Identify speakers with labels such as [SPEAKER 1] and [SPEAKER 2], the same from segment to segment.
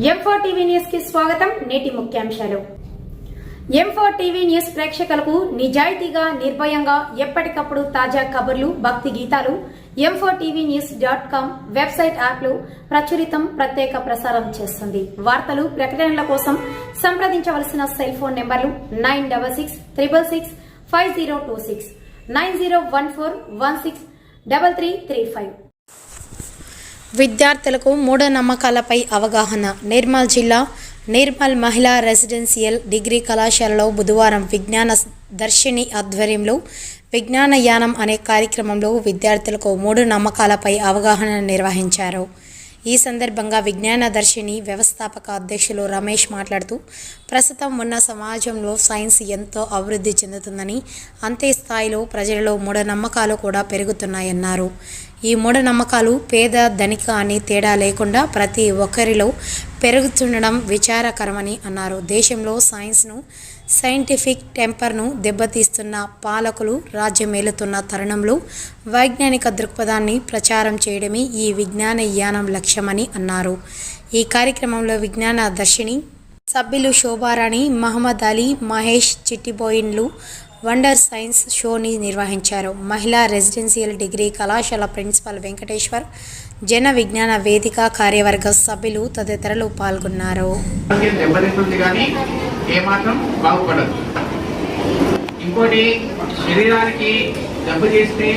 [SPEAKER 1] M4 TV news కి స్వాగతం. నేటి ముఖ్యాంశాలు. M4 టీవీ న్యూస్ ప్రేక్షకులకు నిజాయితీగా, నిర్భయంగా ఎప్పటికప్పుడు తాజా కబుర్లు, భక్తి గీతాలు m4tvnews.com వెబ్సైట్ యాప్లు ప్రచురితం, ప్రత్యేక ప్రసారం చేస్తుంది. వార్తలు, ప్రకటనల కోసం సంప్రదించవలసిన సెల్ ఫోన్ నెంబర్లు 9666665026 9014163335. విద్యార్థులకు మూఢనమ్మకాలపై అవగాహన. నిర్మల్ జిల్లా నిర్మల్ మహిళా రెసిడెన్షియల్ డిగ్రీ కళాశాలలో బుధవారం విజ్ఞాన దర్శిని ఆధ్వర్యంలో విజ్ఞాన యానం అనే కార్యక్రమంలో విద్యార్థులకు మూఢనమ్మకాలపై అవగాహన నిర్వహించారు. ఈ సందర్భంగా విజ్ఞాన దర్శిని వ్యవస్థాపక అధ్యక్షులు రమేష్ మాట్లాడుతూ, ప్రస్తుతం ఉన్న సమాజంలో సైన్స్ ఎంతో అభివృద్ధి చెందుతుందని, అంతే స్థాయిలో ప్రజలలో మూఢనమ్మకాలు కూడా పెరుగుతున్నాయన్నారు. ఈ మూఢనమ్మకాలు పేద, ధనిక అని తేడా లేకుండా ప్రతి ఒక్కరిలో పెరుగుతుండడం విచారకరమని అన్నారు. దేశంలో సైన్స్ను, సైంటిఫిక్ టెంపర్ను దెబ్బతీస్తున్న పాలకులు రాజ్యమేలుతున్న తరుణంలో వైజ్ఞానిక దృక్పథాన్ని ప్రచారం చేయడమే ఈ విజ్ఞాన యానం లక్ష్యమని అన్నారు. ఈ కార్యక్రమంలో విజ్ఞాన దర్శిని సభ్యులు శోభారాణి, మహమ్మద్ అలీ, మహేష్ చిట్టిబోయిన్లు వండర్ సైన్స్ షోని నిర్వహించారు. మహిళా రెసిడెన్షియల్ డిగ్రీ కళాశాల ప్రిన్సిపల్ వెంకటేశ్వర్, జన విజ్ఞాన వేదిక కార్యవర్గ సభ్యులు తదితరులు పాల్గొన్నారు.
[SPEAKER 2] ఇంకోటి శరీరానికి దెబ్బ చేస్తే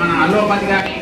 [SPEAKER 2] మన అలోపతి కానీ